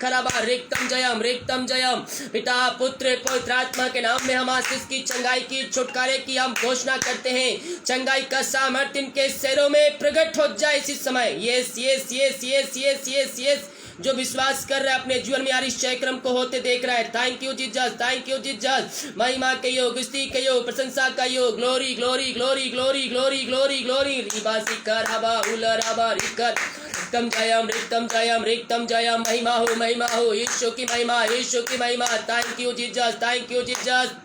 खराबा रिक्तम जयम। पिता पुत्र पवित्र आत्मा के नाम में हम आशीष की, चंगाई की, छुटकारे की हम घोषणा करते हैं। चंगाई का सामर्थ्य इनके शरीरों में प्रकट हो जाए इसी समय। Yes yes yes yes yes yes yes. जो विश्वास कर रहा है अपने जीवन में आरिश्चय क्रम को होते देख रहा है। Thank you Jesus, thank you Jesus. महिमा के योग, स्तुति के योग, प्रशंसा का योग। Glory glory glory glory glory glory glory. रिबासी करबा उलरबा रिकर रिक्तम जयम। महिमा हो यीशु की महिमा, यीशु की महिमा। Thank you Jesus, thank you Jesus.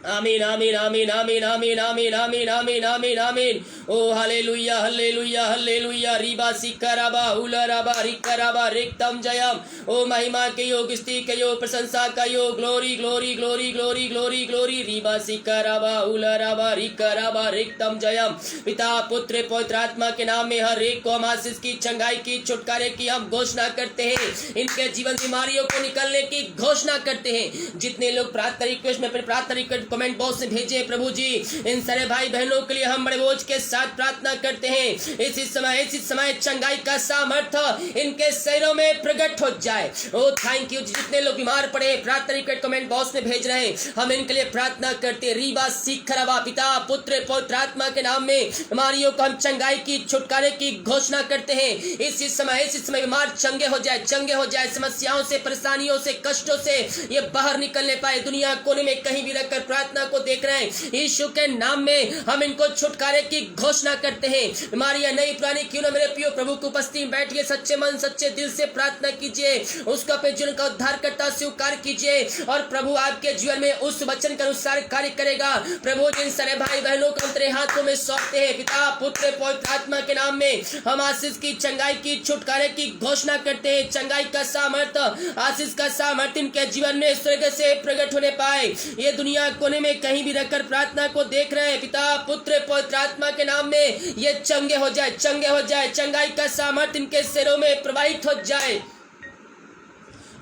आमीन आमीन आमीन आमीन आमीन आमीन आमीन आमीन आमीन आमीन। ओ हालेलुया हालेलुया हालेलुया। रिबा सिकराबा उलराबा रिकराबा रिक्तम जयम। ओ महिमा के योग, स्तुति के योग, प्रशंसा का योग। Glory glory glory glory glory glory. रिबा सिकराबा उलराबा रिकराबा रिक्तम जयम। पिता पुत्र पवित्र आत्मा के नाम में हर एक को हम आशीष की, चंगाई की, छुटकारे की हम घोषणा करते हैं। इनके जीवन बीमारियों को निकलने की घोषणा करते हैं। जितने लोग प्रार्थना रिक्वेस्ट में प्रार्थना रिक्वेस्ट कमेंट बॉक्स में भेजे प्रभु जी, इन सारे भाई बहनों के लिए हम बड़े बोझ के साथ प्रार्थना करते हैं। इसी समय चंगाई का सामर्थ्य इनके शरीरों में प्रकट हो जाए। ओ थैंक यू। जितने लोग बीमार पड़े प्रार्थना रिक्वेस्ट कमेंट बॉक्स में भेज रहे हैं, हम इनके लिए प्रार्थना करते हैं। रीबा सीखरवा। पिता पुत्र पवित्र आत्मा के नाम में बीमारियों को हम चंगाई की, छुटकारे की घोषणा करते हैं। इसी समय बीमार चंगे हो जाए, समस्याओं से, परेशानियों से, कष्टों से ये बाहर निकलने पाए। दुनिया कोने में कहीं भी रखकर प्रार्थना को देख रहे हैं, यीशु के नाम में हम इनको छुटकारे की घोषणा करते हैं। बीमारियां नई पुरानी क्यों ना मेरे प्रियो प्रभु की उपस्थिति में बैठिए, सच्चे मन सच्चे दिल से प्रार्थना कीजिए, उसको अपने जीवन का उद्धारकर्ता स्वीकार कीजिए और प्रभु आपके जीवन में उस वचन के अनुसार कार्य करेगा। प्रभु जिन सारे भाई बहनों को तेरे हाथों में सौंपते हैं, पिता पुत्र पवित्र आत्मा के नाम में हम आशीष की, चंगाई की, छुटकारे की घोषणा करते हैं। चंगाई का सामर्थ्य, आशीष का सामर्थ्य इनके जीवन में स्वर्ग से प्रकट होने पाए। ये दुनिया कोने में कहीं भी रखकर प्रार्थना को देख रहे हैं, पिता पुत्र पवित्र आत्मा के नाम में ये चंगे हो जाए, चंगाई का सामर्थ्य इनके शरीरों में प्रवाहित हो जाए।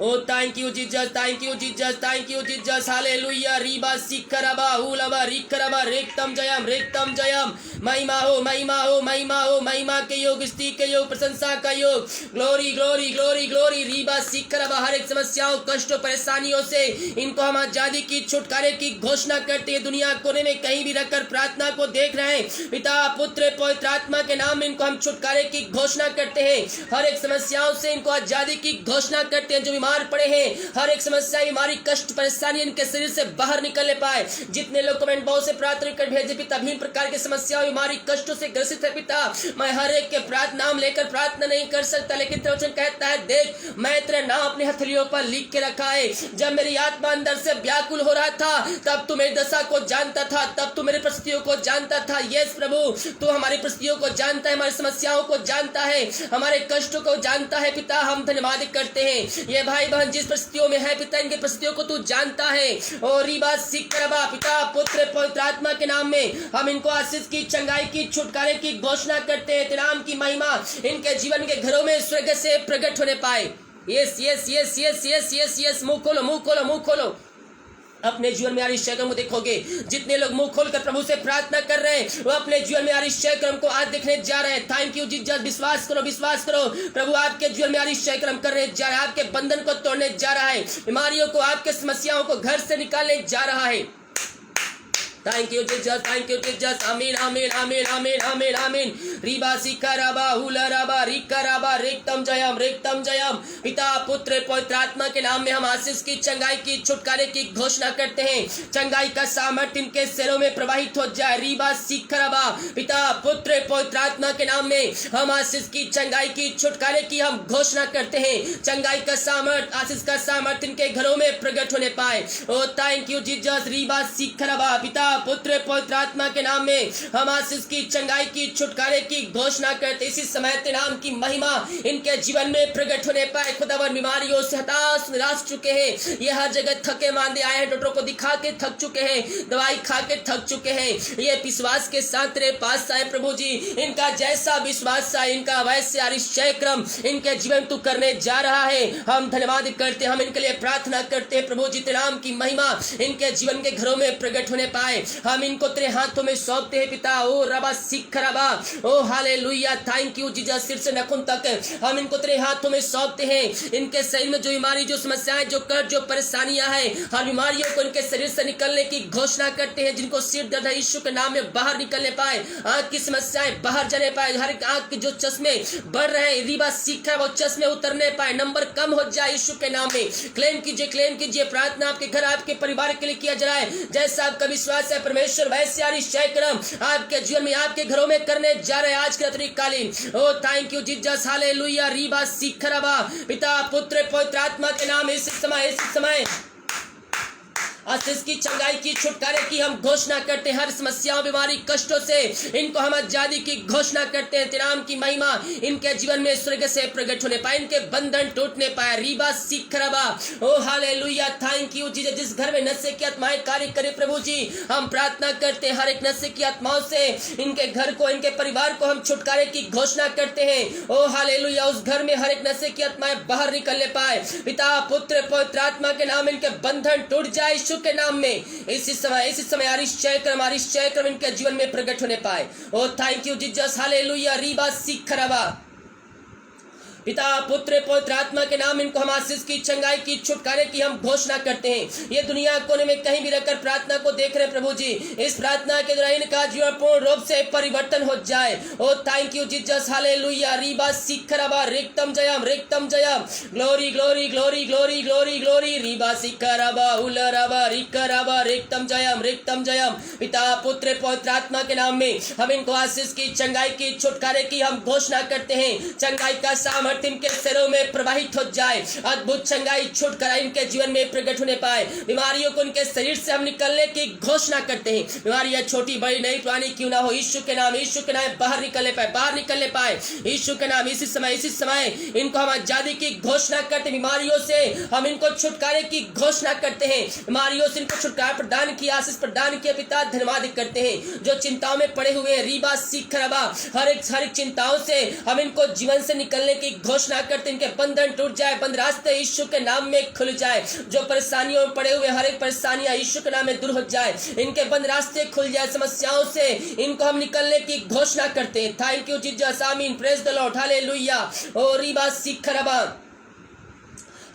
ओ thank you Jesus, thank you Jesus, thank you Jesus. Hallelujah. रीबा सिकरबा हुलबा रिकरबा रिक्तम जयम। महिमा हो महिमा के योग, स्तुति के योग, प्रशंसा का योग। Glory glory glory glory. रीबा सिकरबा। हर एक समस्याओं, कष्टों, परेशानियों से इनको हम आजादी की, छुटकारे की घोषणा करते हैं। दुनिया कोने में कहीं भी रखकर प्रार्थना को देख रहे हैं, पिता पुत्र पवित्र आत्मा के नाम में इनको हम छुटकारे की घोषणा करते हैं। हर एक समस्याओं से इनको आजादी की घोषणा करते हैं। जो बीमार पड़े हैं, हर एक समस्या, बीमारी, कष्ट, परेशानी इनके शरीर से बाहर निकलने पाए। जितने लोग कमेंट बॉक्स से प्रार्थना कर भेजे, पिता विभिन्न प्रकार की समस्याओं, बीमारी, कष्टों से ग्रसित है पिता, मैं हर एक के प्रार्थना नाम लेकर प्रार्थना नहीं कर सकता, लेकिन तेरा वचन कहता है, देख मैं तेरा नाम अपने हथेलियों पर लिख के रखा है। जब मेरी आत्मा अंदर से व्याकुल हो रहा था, तब तू मेरी दशा को जानता था, तब तू मेरी परिस्थितियों को जानता था। यस प्रभु, तू हमारी परिस्थितियों को जानता है, हमारी समस्याओं को जानता है, हमारे कष्टों को जानता है। पिता हम धन्यवाद करते हैं। ये भाई बहन जिस परिस्थितियों में है पिता, इनकी परिस्थितियों को तू जानता है। और रीबा सिकरबा। पिता पुत्र पवित्र आत्मा के नाम में हम इनको आशीष की, चंगाई की, छुटकारे की घोषणा करते हैं। तेरे नाम की महिमा इनके जीवन के घरों में स्वर्ग से प्रकट होने पाए। Yes yes yes yes yes yes yes. मुंह खोलो अपने जीवन में आरिश्चय क्रम को देखोगे। जितने लोग मुंह खोलकर प्रभु से प्रार्थना कर रहे हैं, वो अपने जीवन में आरिश्चय क्रम को आज देखने जा रहे हैं। Thank you Jesus. विश्वास करो प्रभु आपके जीवन में आरिश्चय क्रम करने जा रहा है, आपके बंधन को तोड़ने जा रहा है, बीमारियों को, आपके समस्याओं को घर से निकालने जा रहा है। Thank you Jesus, thank you Jesus. आमीन आमीन आमीन आमीन आमीन आमीन। रीबा सिकरबा हुलरबा रिकरबा रिक्तम जयम। पिता पुत्र पवित्र आत्मा के नाम में हम आशीष की, चंगाई की, छुटकारे की घोषणा करते हैं। चंगाई का सामर्थ्य इनके शरीरों में प्रवाहित हो जाए। रीबा सिकरबा। पिता पुत्र पवित्र आत्मा के नाम में हम आशीष की, चंगाई की, छुटकारे की हम घोषणा करते हैं। चंगाई का सामर्थ्य, आशीष का सामर्थ्य इनके घरों में प्रकट होने पाए। ओ थैंक यू जीसस। रीबा सिकरबा। पिता पुत्र पवित्र आत्मा के नाम में हम आशीष की, चंगाई की, छुटकारे की घोषणा करते। इसी समय तेरे नाम की महिमा इनके जीवन में प्रकट होने पाए। खुदावन बीमारियों से हताश निराश चुके हैं, ये हर जगह थके मांदे आए हैं, डॉक्टरों को दिखा के थक चुके हैं, दवाई खा के थक चुके हैं। ये विश्वास के साथ तेरे पास आए प्रभु जी। इनका जैसा विश्वास है, इनका वैसे आरिश्चय क्रम इनके जीवन तू करने जा रहा है। हम धन्यवाद करते, हम इनके लिए प्रार्थना करते हैं प्रभु जी। तेरे नाम की महिमा इनके जीवन के घरों में प्रकट होने पाए। हम इनको तेरे हाथों में सौंपते हैं पिता। ओ रबा सिख रबा, ओ हालेलुया, थैंक यू जीसस। सिर से नखुन तक हम इनको तेरे हाथों में सौंपते हैं। इनके शरीर में जो बीमारी, जो समस्याएं, जो कर्ज, जो परेशानियां हैं, हर बीमारियों को इनके शरीर से निकलने की घोषणा करते हैं। जिनको सिर दर्द है यीशु के नाम में बाहर निकलने पाए, आंख की समस्याएं बाहर जाने पाए, हर एक आंख के जो चश्मे बढ़ रहे हैं, रिबा सीखा वो चश्मे उतरने पाए, नंबर कम हो जाए यीशु के नाम में। क्लेम कीजिए। प्रार्थना आपके घर, आपके परिवार के लिए किया जा रहा है। जैसा आपका विश्वास है परमेश्वर वैसे निश्चय कर्म आपके जीवन में, आपके घरों में करने जा रहे हैं आज के रात्रिकालीन। ओ थैंक यू जीसस, हालेलुया, रिबा सीखरबा, पिता पुत्र पवित्र आत्मा के नाम इस समय आशीष की, चंगाई की, छुटकारे की हम घोषणा करते हैं। हर समस्याओं, बीमारी, कष्टों से इनको हम आजादी की घोषणा करते हैं। तेरे नाम की महिमा इनके जीवन में स्वर्ग से प्रकट होने पाए, इनके बंधन टूटने पाए। रीबा सीखरबा, ओ हालेलुया, थैंक यू जीसस। जिस घर में नशे की आत्माएं कार्य करे प्रभु जी, हम प्रार्थना करते हैं हर एक नशे की आत्माओं से इनके घर को, इनके परिवार को हम छुटकारे की घोषणा करते हैं। ओ हालेलुया, उस घर में हर एक नशे की आत्माएं बाहर निकलने पाए। पिता पुत्र पवित्र आत्मा के नाम इनके बंधन टूट जाए के नाम में। इसी समय आरिश्चय क्रम इनके जीवन में प्रकट होने पाए। ओ थैंक यू जीसस, हालेलुया, रीबा सीखरबा, पिता पुत्र पवित्र आत्मा के नाम इनको हम आशीष की, चंगाई की, छुटकारे की हम घोषणा करते हैं। ये दुनिया कोने में कहीं भी रहकर प्रार्थना को देख रहे प्रभु जी, इस प्रार्थना के द्वारा इनका जीवन पूर्ण रूप से परिवर्तन हो जाए। ओ थैंक यू जीसस, हालेलुया, रीबा सीखरबा, रिक्तम जयम, glory glory glory glory glory glory, रीबा सीखरबा, उलरबा, रिकरबा, रिक्तम जयम। पिता पुत्र पवित्र आत्मा के नाम में हम इनको आशीष की, चंगाई की, छुटकारे की हम घोषणा करते हैं। चंगाई का सामर्थ्य इनके शरीरों में प्रवाहित हो जाए, अद्भुत चंगाई, छुटकारा इनके जीवन में प्रकट होने पाए। बीमारियों को इनके शरीर से हम निकलने की घोषणा करते हैं। बीमारियां छोटी बड़ी नई पुरानी क्यों ना हो, यीशु के नाम बाहर निकलने पाए यीशु के नाम। इसी समय इनको हम आजादी की घोषणा करते हैं। बीमारियों से हम इनको छुटकारे की घोषणा करते हैं। बीमारियों से इनको छुटकारा प्रदान किया, आशीष प्रदान किया। पिता धन्यवाद करते हैं जो चिंताओं में पड़े हुए हैं। रीबा सीखरबा, हर एक चिंताओं से हम इनको जीवन से निकलने की घोषणा करते, इनके बंधन टूट जाए, बंद रास्ते यीशु के नाम में खुल जाए। जो परेशानियों में पड़े हुए हर एक परेशानियां यीशु के नाम में दूर हो जाए, इनके बंद रास्ते खुल जाए। समस्याओं से इनको हम निकलने की घोषणा करते हैं। थैंक यू जीसस, आमीन, प्रेज द लॉर्ड, हालेलुया। ओ रीबा सीखरबा,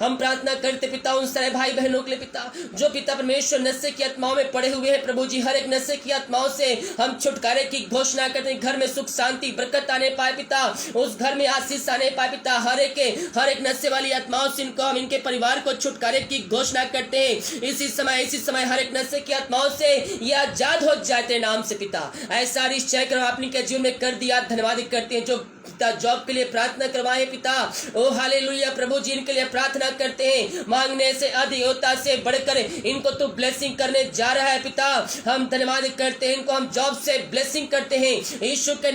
हम प्रार्थना करते पिता उन सारे भाई बहनों के लिए पिता, जो पिता परमेश्वर नशे की आत्माओं में पड़े हुए हैं प्रभु जी, हर एक नशे की आत्माओं से हम छुटकारे की घोषणा करते हैं। घर में सुख शांति बरकत आने पाए पिता, उस घर में आशीष आने पाए पिता। हर एक नशे वाली आत्माओं से इनको, हम इनके परिवार को छुटकारे की घोषणा करते हैं। इसी समय हर एक नशे की आत्माओं से ये आजाद हो जाते नाम से पिता। ऐसा निश्चय करो आपने के जीवन में कर दिया, धन्यवाद करते हैं। जो पिता जॉब के लिए प्रार्थना करवाए पिता, ओ हालेलुया प्रभु जी, इनके लिए प्रार्थना करते हैं। मांगने से अधिकता से बढ़कर इनको तो ब्लेसिंग करने जा रहा है पिता। हम धन्यवाद करते हैं, इनको हम जॉब से ब्लेसिंग करते हैं यीशु के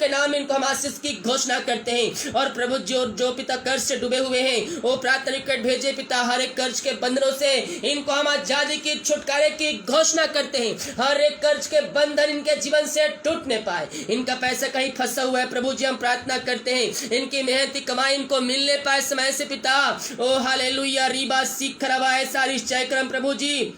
नाम इनको हम आशीष की घोषणा करते हैं। और प्रभु जो पिता कर्ज से डूबे हुए हैं वो प्रार्थना निकट भेजे पिता। हर एक कर्ज के बंधनों से इनको हम आजादी की, छुटकारे की घोषणा करते हैं। हर एक कर्ज के बंधन इनके जीवन से टूटने पाए। इनका पैसा कहीं फंसा हुआ है प्रभु जी, हम प्रार्थना करते हैं इनकी मेहनती कमाई इनको मिलने पाए समय से पिता। ओ हालेलुया, रीबा सीखरबा, ऐसा निश्चय क्रम प्रभु जी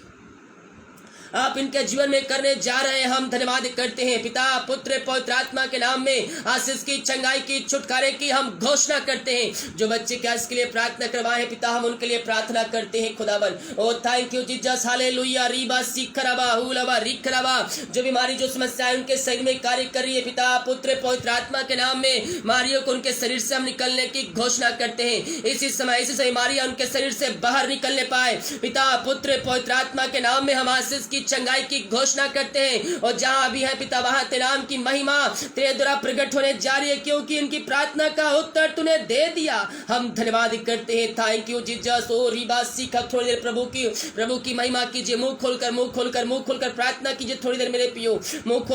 आप इनके जीवन में करने जा रहे हैं। हम धन्यवाद करते हैं पिता पुत्र पवित्र आत्मा के नाम में आशीष की, चंगाई की, छुटकारे की हम घोषणा करते हैं। जो बच्चे क्या इसके लिए प्रार्थना करवाए हैं पिता, हम उनके लिए प्रार्थना करते हैं खुदावन। ओ थैंक यू जीसस, हालेलुया, रीबा सीखरबा, हुलबा, रिखरबा। जो बीमारी, जो समस्याएं उनके शरीर में कार्य कर रही है पिता पुत्र पवित्र आत्मा के नाम में, बीमारियों को उनके शरीर से हम निकलने की घोषणा करते हैं। इसी समय बीमारियां उनके शरीर से बाहर निकलने पाए पिता पुत्र पवित्र आत्मा के नाम में। हम आशीष की, चंगाई की घोषणा करते हैं। और जहां भी है पिता वहां तेरे नाम की महिमा तेरे द्वारा प्रकट होने जा रही है, क्योंकि इनकी प्रार्थना का उत्तर तूने दे दिया। हम धन्यवाद करते हैं। Thank you Jesus. ओ रीबा सीखा, थोड़ी देर प्रभु की महिमा कीजिए। मुंह खोलकर प्रार्थना कीजिए। थोड़ी देर मेरे पियो मुंह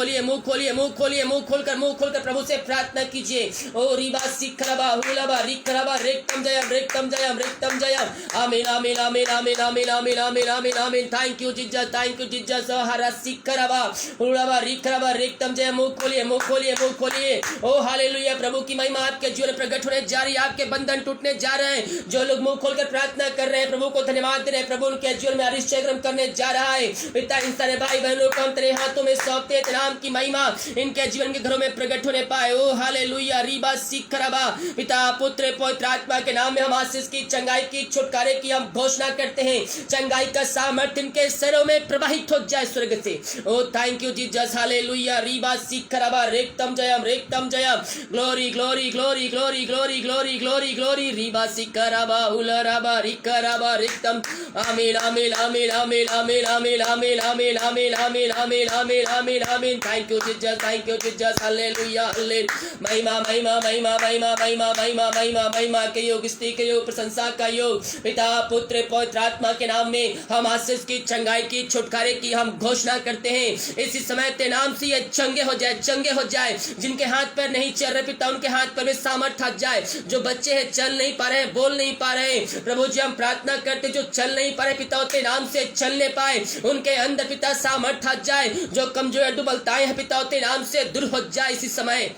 खोलकर प्रभु से प्रार्थना कीजिए। ओ रीबा सीखरबा, हुलबा, रिखरबा, रिक्तम जयम। आमीन, आमीन, आमीन, आमीन, आमीन, आमीन, आमीन, आमीन, आमीन। Thank you Jesus, thank you Jesus हरा सिखरबा उड़ाबा रिखरबा रिक्तम जय मुंह खोलिए मुंह खोलिए मुंह खोलिए। ओ हालेलुया प्रभु की महिमा आपके जीवन में प्रकट होने जा रही है, आपके बंधन टूटने जा रहे हैं। जो लोग मुंह खोलकर प्रार्थना कर रहे हैं प्रभु को धन्यवाद दे रहे हैं, प्रभु उनके जीवन में अभिषेक करने जा रहा है। पिता इन सारे भाई बहनों को हम तेरे हाथों में सौंपते हैं, नाम की महिमा इनके जीवन के घरों में प्रकट होने पाए। ओ हालेलुया रीबा सिखरबा पिता पुत्र पवित्र आत्मा के नाम में हम आशीष की चंगाई की छुटकारे की हम घोषणा करते हैं। चंगाई का सामर्थ्य इनके सरों में प्रवाहित हो जाए स्वर्ग से। Oh thank you Jesus hallelujah रीबा सिखरबा रेक्तम जयम glory glory glory glory glory glory glory glory रीबा सिखरबा उलरबा रिकरबा रिक्तम आमीन आमीन आमीन आमीन आमीन आमीन आमीन आमीन आमीन आमीन आमीन आमीन आमीन आमीन। Thank you Jesus hallelujah hallelujah महिमा महिमा महिमा महिमा महिमा महिमा महिमा महिमा के योग स्तुति के योग प्रशंसा का योग पिता पुत्र पवित्र आत्मा के नाम में हम आशीष की चंगाई की छुटकारे की हम घोषणा करते हैं। इसी समय तेरे नाम से ये चंगे हो जाए जिनके हाथ पैर नहीं चल रहे पिता उनके हाथ पैर में सामर्थ्य आ जाए। जो बच्चे हैं चल नहीं पा रहे बोल नहीं पा रहे प्रभु जी हम प्रार्थना करते जो चल नहीं पा रहे पिता तेरे नाम से चलने पाए उनके अंदर पिता सामर्थ्य आ जाए। जो कमजोर दुबलताएं हैं पिता तेरे नाम से दूर हो जाए। इसी समय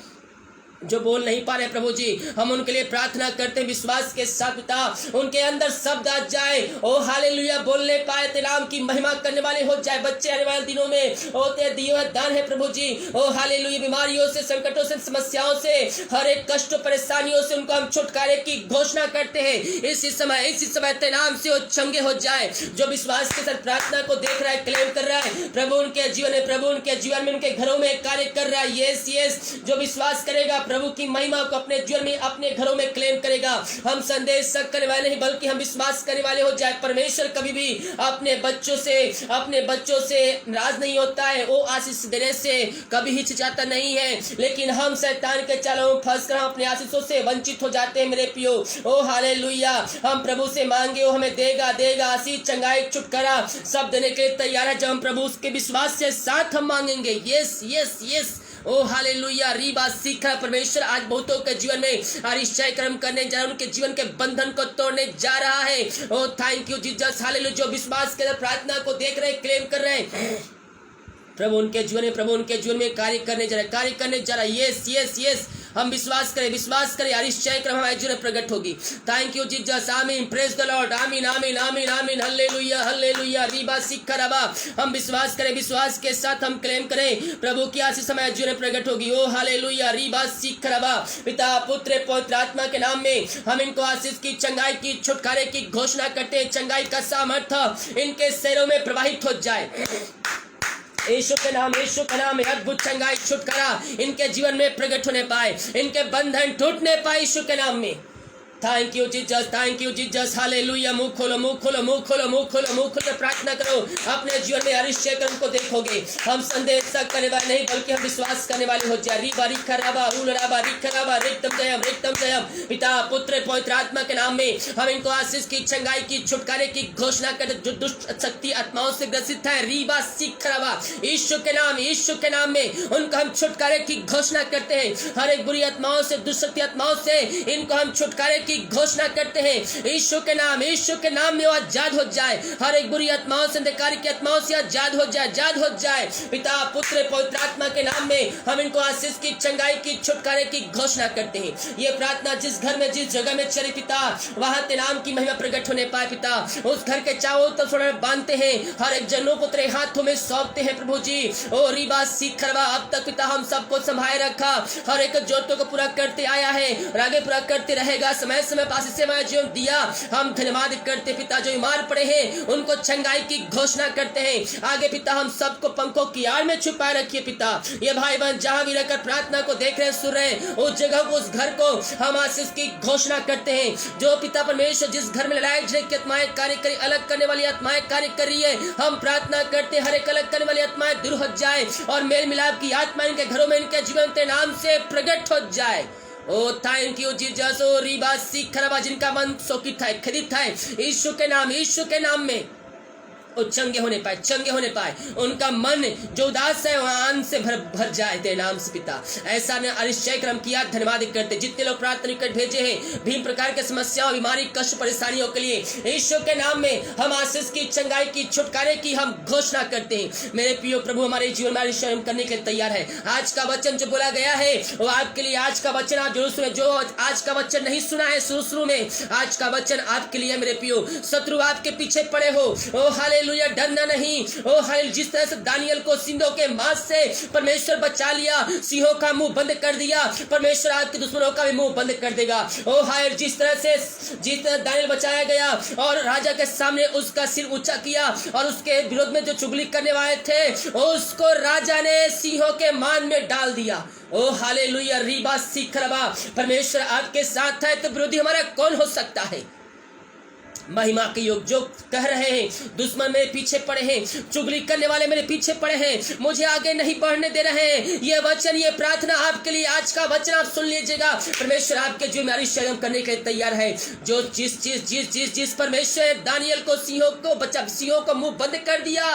जो बोल नहीं पा रहे प्रभु जी हम उनके लिए प्रार्थना करते हैं विश्वास के साथ पिता उनके अंदर शब्द आ जाए। ओ हालेलुया बोलने पाए तेरे नाम की महिमा करने वाले हो जाए। बच्चे आने वाले दिनों में ओ तेरे दिए हुए दान है प्रभु जी। ओ हालेलुया बीमारियों से संकटों से समस्याओं से हर एक कष्टों परेशानियों से उनको हम छुटकारे की घोषणा करते हैं। इसी समय तेरे नाम से वो चंगे हो जाए। जो विश्वास के साथ प्रार्थना को देख रहा है क्लेम कर रहा है प्रभु उनके जीवन में उनके घरों में कार्य कर रहा है। यस जो विश्वास करेगा प्रभु की महिमा को अपने जीवन में अपने घरों में क्लेम करेगा। हम संदेश करने वाले नहीं बल्कि हम विश्वास करने वाले हो जाए। परमेश्वर कभी भी अपने बच्चों से नाराज नहीं होता है। वो आशीष देने से कभी हिचकिचाता नहीं है। लेकिन हम शैतान के चालों में फंस कर हम अपने आशीषों से वंचित हो जाते हैं मेरे पियो। ओ हालेलुया हम प्रभु से मांगे वो हमें देगा आशीष चंगाई छुटकारा सब देने के लिए तैयार है। जब हम प्रभु के विश्वास के साथ हम मांगेंगे। यस ओ हालेलुया रीबा सीखा परमेश्वर आज बहुतों के जीवन में आश्चर्य कर्म करने जा रहा है। उनके जीवन के बंधन को तोड़ने जा रहा है। ओ थैंक यू जीसस हालेलुया जो विश्वास के प्रार्थना को देख रहे क्लेम कर रहे हैं प्रभु उनके जीवन में कार्य करने जा रहा है। यस हम विश्वास करें आश्चर्य क्रम हमारे जीवन में प्रकट होगी। थैंक यू जीसस आमीन प्रेज द लॉर्ड आमीन आमीन आमीन आमीन हालेलुया रीबा सिखरबा हम विश्वास करें विश्वास के साथ हम क्लेम करें प्रभु की आशीष हमारे जीवन में प्रकट होगी। ओ हालेलुया रीबा सिखरबा पिता पुत्र पवित्र आत्मा के नाम में हम इनको आशीष की चंगाई की छुटकारे की घोषणा करते हैं। चंगाई का सामर्थ्य इनके शरीरों में प्रवाहित हो जाए। यीशु के नाम में अद्भुत चंगाई छुटकारा इनके जीवन में प्रकट होने पाए इनके बंधन टूटने पाए यीशु के नाम में। थैंक यू जीसस हालेलुया मुंह खोलो प्रार्थना करो अपने जीवन में आश्चर्य कर्म को देखोगे। हम संदेश करने वाले नहीं बल्कि हम विश्वास करने वाले हो जाए। रीबा रिखरबा उलरबा रिखरबा रिक्तम जयम पिता पुत्र पवित्र आत्मा के नाम में हम इनको आशीष की चंगाई की छुटकारे की घोषणा करते जो दुष्ट शक्ति आत्माओं से ग्रसित है रीबा सिखरबा यीशु के नाम में उनको हम छुटकारे की घोषणा करते हैं। हर एक बुरी आत्माओं से दुष्ट शक्ति आत्माओं से इनको हम छुटकारे की घोषणा करते हैं। यीशु के नाम में वो आजाद हो जाए। हर एक बुरी आत्माओं से अंधकार की आत्माओं से आजाद हो जाए। पिता पुत्र पवित्र आत्मा के नाम में हम इनको आशीष की चंगाई की छुटकारे की घोषणा करते हैं। ये प्रार्थना जिस घर में जिस जगह में चले पिता वहां तेरे नाम की महिमा प्रकट होने पाए। पिता उस घर के चारों तरफ बांधते हैं हर एक जनों को तेरे हाथों में सौंपते हैं प्रभु जी। ओ रीबा सिखरबा अब तक पिता हम सबको संभाले रखा हर एक जरूरतों को पूरा करते आया है और आगे पूरा करते रहेगा। समय पास से हमारा जीवन दिया हम धन्यवाद करते पिता। जो बीमार पड़े हैं उनको चंगाई की घोषणा करते हैं। आगे पिता हम सबको पंखों की आड़ में छुपाए रखिए पिता। ये भाई बहन जहां भी रहकर प्रार्थना को देख रहे सुन रहे उस जगह को उस घर को हम आशीष की घोषणा करते हैं। जो पिता परमेश्वर जिस घर में लड़ाई झगड़े की आत्माएं कार्य करी अलग करने वाली आत्माएं कार्य कर रही है हम प्रार्थना करते हर एक अलग करने वाली आत्माएं दूर हो जाए और मेल मिलाप की आत्मा इनके घरों में इनके जीवन के नाम से प्रकट हो जाए। ओ थैंक यू जीसस ओ रीबा सिखरबा जिनका मन शोकित है खिदित है यीशु के नाम में वो चंगे होने पाए, चंगे होने पाए। उनका मन जो उदास है वह आनंद से भर जाए तेरे नाम से पिता। ऐसा ने अनिश्चय क्रम किया, धन्यवाद करते। जितने लोग प्रार्थना निकट भेजे हैं भीम प्रकार के समस्याओं, बीमारी, कष्ट, परेशानियों के लिए, यीशु के नाम में हम आशीष की, चंगाई की, छुटकारे की हम घोषणा करते हैं। मेरे प्रिय प्रभु हमारे जीवन में अनिश्चय करने के लिए तैयार है। आज का वचन जो बोला गया है वो आपके लिए, आज का वचन आप जरूर सुने। जो आज का वचन नहीं सुना है शुरू में, आज का वचन आपके लिए मेरे प्रियो। शत्रु आपके पीछे पड़े हो, ओ हालेलुया, डरना नहीं। ओ हालेलुया, जिस तरह से दानियल को सिंहों के मांस से परमेश्वर बचा लिया, सिंहों का मुंह बंद कर दिया, परमेश्वर आपके दुश्मनों का भी मुंह बंद कर देगा। ओ हालेलुया, जिस तरह दानियल बचाया गया और राजा के सामने उसका सिर ऊंचा किया और उसके विरोध में जो चुगली करने वाले थे उसको राजा ने सिंहों के मान में डाल दिया। ओ हालेलुया, रीबा सीखरबा, परमेश्वर आपके साथ है तो विरोधी हमारा कौन हो सकता है। महिमा के योग जो कह रहे हैं दुश्मन मेरे पीछे पड़े हैं, चुगली करने वाले मेरे पीछे पड़े हैं, मुझे आगे नहीं बढ़ने दे रहे हैं, ये वचन, ये प्रार्थना आपके लिए, आज का वचन आप सुन लीजिएगा। परमेश्वर आपके जीवन में अरिष्ट करने के लिए तैयार है। जो जिस परमेश्वर दानियल को सिंहों को मुंह बंद कर दिया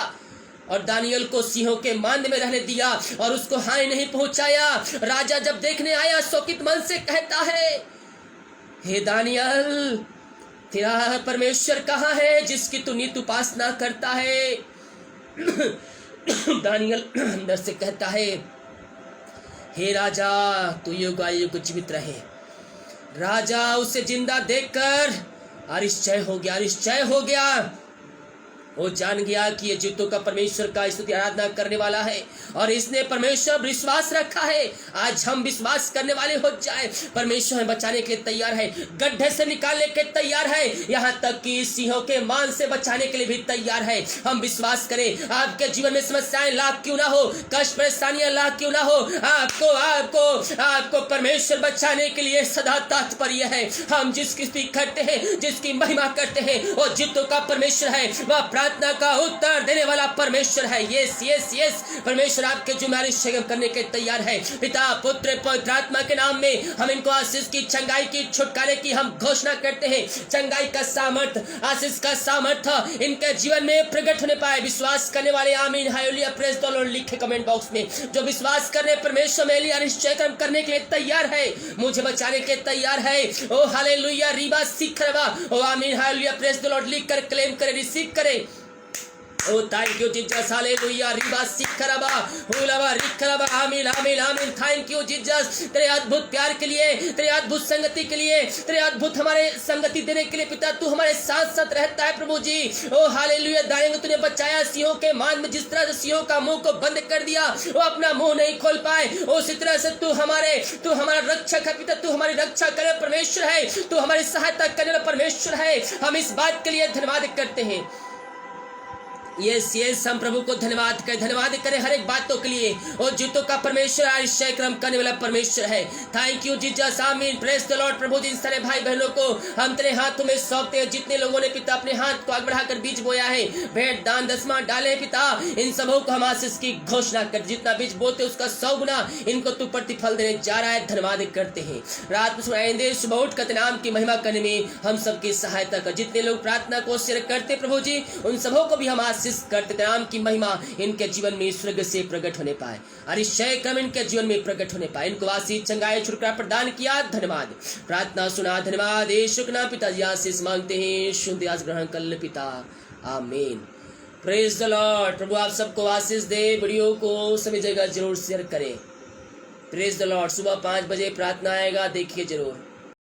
और दानियल को सिंहों के मांद में रहने दिया और उसको हानि नहीं पहुंचाया। राजा जब देखने आया शोकित मन से कहता है, हे दानियल, तेरा परमेश्वर कहाँ है जिसकी तू नित उपासना करता है। दानियल अंदर से कहता है, हे राजा, तू युगायुग जीवित रहे। राजा उसे जिंदा देखकर अरिश्चय हो गया। वो जान गया कि ये जीवितों का परमेश्वर का स्तुति आराधना करने वाला है और इसने परमेश्वर विश्वास रखा है। आज हम विश्वास करने वाले हो जाए। परमेश्वर हमें बचाने के लिए तैयार है, गड्ढे से निकालने के तैयार है, यहाँ तक कि सिंहों के मान से बचाने के लिए भी तैयार है। हम विश्वास करें। आपके जीवन में समस्याएं लाख क्यों ना हो, कष्ट परेशानियां लाख क्यों ना हो, आपको आपको आपको परमेश्वर बचाने के लिए सदा तात्पर्य है। हम जिसकी स्तुति करते हैं, जिसकी महिमा करते हैं, वो जीवितों का परमेश्वर है, वह प्रार्थना का उत्तर देने वाला परमेश्वर है। यस यस यस, परमेश्वर आपके जुम्मेदारी शेगम करने के तैयार है। पिता, पुत्र, पवित्र आत्मा के नाम में हम इनको आशीष की, चंगाई की, छुटकारे की हम घोषणा करते हैं। चंगाई का सामर्थ, आशीष का सामर्थ इनके जीवन में प्रकट होने पाए। विश्वास करने वाले आमीन हालेलुया प्रेज द लॉर्ड लिखे कमेंट बॉक्स में। जो विश्वास करने परमेश्वर मेरे लिए अनिश्चय कर्म करने के लिए तैयार है, मुझे बचाने के तैयार है। ओ हालेलुया, रीबा सीखरबा, ओ आमीन हालेलुया प्रेज द लॉर्ड लिखकर क्लेम करे, रिसीव करे। Oh, thank you, Jesus. Hallelujah. रिबा सिखरबा, हुलबा रिखरबा, आमीन आमीन आमीन। थैंक यू जीसस, तेरे अद्भुत प्यार के लिए, तेरे अद्भुत संगति के लिए, तेरे अद्भुत हमारे संगति देने के लिए पिता, तू हमारे साथ साथ रहता है प्रभु जी। ओ हालेलुया, दाएंगे तूने बचाया सिंहों के मान में, जिस तरह से सिंहों का मुंह को बंद कर दिया, वो अपना मुंह नहीं खोल पाए, उसी तरह से तू हमारा रक्षक है पिता, तू हमारी रक्षा करे परमेश्वर है, तू हमारी सहायता करने वाला परमेश्वर है। हम इस बात के लिए धन्यवाद करते हैं। यस यस, हम प्रभु को धन्यवाद करें हर एक बातों के लिए। और जीतों का परमेश्वर आश्चर्य कर्म करने वाला परमेश्वर है। थैंक यू जीसस, आमीन प्रेज द लॉर्ड। प्रभु जी, सारे भाई बहनों को हम तेरे हाथों में सौंपते हैं। जितने लोगों ने पिता अपने हाथ को आगे बढ़ाकर बीज बोया है, भेंट दान दसवां डाले पिता, इन सबों को हम आशीष की घोषणा कर, जितना बीज बोते उसका 100 गुना इनको तू प्रतिफल देने जा रहा है। धन्यवाद करते हैं। रात में सुनाएंगे, सुबह उठ कर नाम की महिमा करने में हम सबकी सहायता कर। जितने लोग प्रार्थना को शेयर करते प्रभु जी, उन सबों को भी हम आशीष करते। नाम की महिमा इनके जीवन में स्वर्ग से प्रकट होने पाए, अरिश्चय क्रम इनके जीवन में प्रकट होने पाए। इनको आशीष, चंगाई, छुटकारा प्रदान किया। धन्यवाद, प्रार्थना सुना। धन्यवाद यीशु के नाम पिताजी आशीष मांगते हैं, शुद्ध आशीष ग्रहण कर ले पिता, आमीन प्रेज द लॉर्ड। प्रभु आप सबको आशीष दे। वीडियो को सभी जगह जरूर शेयर करें। Praise the Lord. सुबह 5 बजे प्रार्थना आएगा, देखिए जरूर।